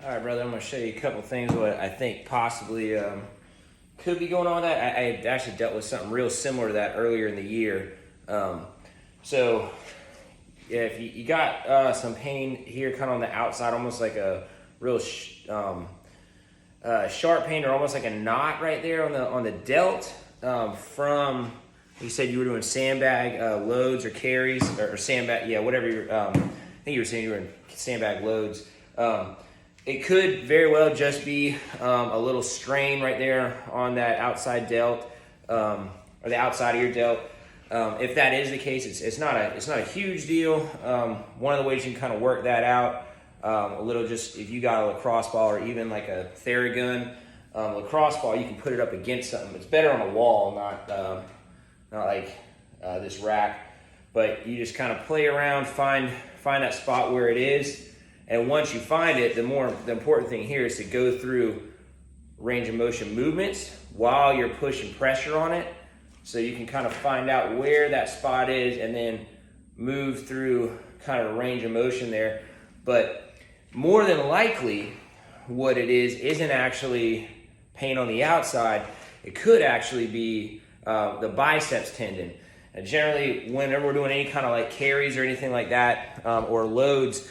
All right, brother, I'm gonna show you a couple things what I think possibly could be going on with that. I had actually dealt with something real similar to that earlier in the year. So yeah, if you got some pain here kind of on the outside, almost like a real sharp pain or almost like a knot right there on the delt from, you said you were doing sandbag loads or carries or sandbag, yeah, whatever you're, I think you were saying you were in sandbag loads. It could very well just be a little strain right there on that outside delt or the outside of your delt. If that is the case, it's not a huge deal. One of the ways you can kind of work that out, a little, just if you got a lacrosse ball or even like a Theragun lacrosse ball, you can put it up against something. It's better on a wall, not like this rack. But you just kind of play around, find that spot where it is. And once you find it, the important thing here is to go through range of motion movements while you're pushing pressure on it. So you can kind of find out where that spot is and then move through kind of range of motion there. But more than likely, what it is isn't actually pain on the outside. It could actually be the biceps tendon. And generally, whenever we're doing any kind of like carries or anything like that, or loads,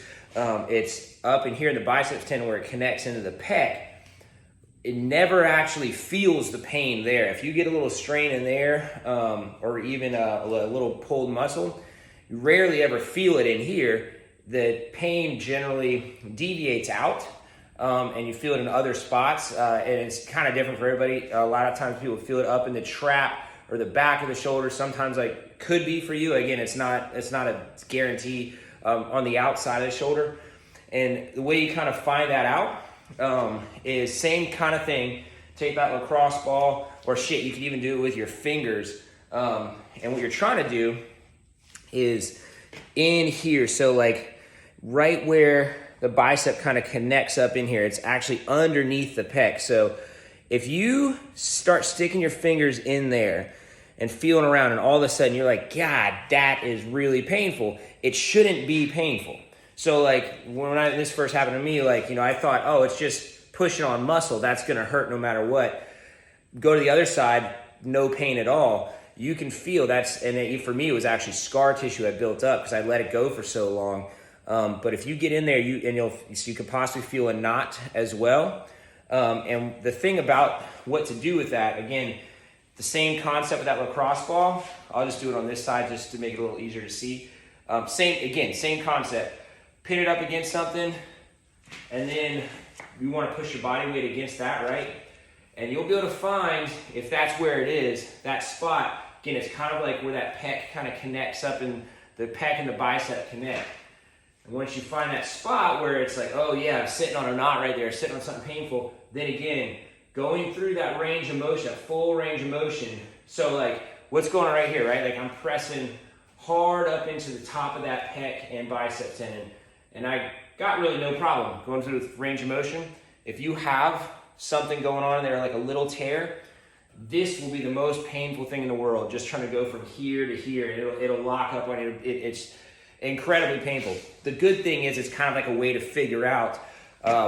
it's up in here in the biceps tendon where it connects into the pec. It never actually feels the pain there. If you get a little strain in there, or even a little pulled muscle, you rarely ever feel it in here. The pain generally deviates out, and you feel it in other spots, and it's kind of different for everybody. A lot of times people feel it up in the trap or the back of the shoulder. Sometimes like could be for you. Again, it's not a guarantee. On the outside of the shoulder. And the way you kind of find that out is same kind of thing. Take that lacrosse ball, or shit, you can even do it with your fingers. And what you're trying to do is in here. So like right where the bicep kind of connects up in here, it's actually underneath the pec. So if you start sticking your fingers in there and feeling around, and all of a sudden you're like, God, that is really painful. It shouldn't be painful. So like when this first happened to me, like, I thought, oh, it's just pushing on muscle. That's gonna hurt no matter what. Go to the other side, no pain at all. You can feel for me, it was actually scar tissue had built up because I let it go for so long. But if you get in there, you could possibly feel a knot as well. And the thing about what to do with that, again, the same concept with that lacrosse ball. I'll just do it on this side just to make it a little easier to see. Same concept. Pin it up against something, and then you want to push your body weight against that, right? And you'll be able to find, if that's where it is, that spot. Again, it's kind of like where that pec kind of connects up, and the pec and the bicep connect. And once you find that spot where it's like, oh yeah, I'm sitting on a knot right there, sitting on something painful, then again, going through that range of motion, that full range of motion. So like, what's going on right here, right? Like I'm pressing hard up into the top of that pec and bicep tendon. And I got really no problem going through the range of motion. If you have something going on there, like a little tear, this will be the most painful thing in the world. Just trying to go from here to here. It'll lock up on it. It's incredibly painful. The good thing is it's kind of like a way to figure out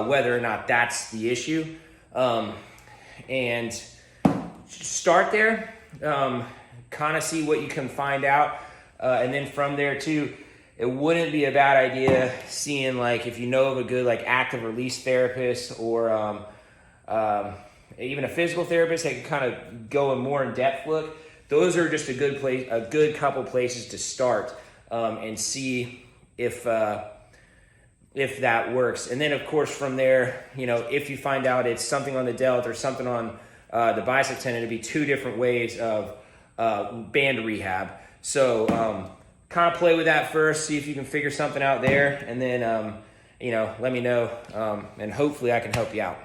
whether or not that's the issue. And start there, kind of see what you can find out. And then from there too, it wouldn't be a bad idea seeing, like, if you know of a good like active release therapist or even a physical therapist that can kind of go in more in-depth look. Those are just a good couple places to start and see if that works. And then of course from there, if you find out it's something on the delt or something on the bicep tendon, it'd be two different ways of band rehab. So kind of play with that first, see if you can figure something out there, and then let me know, and hopefully I can help you out.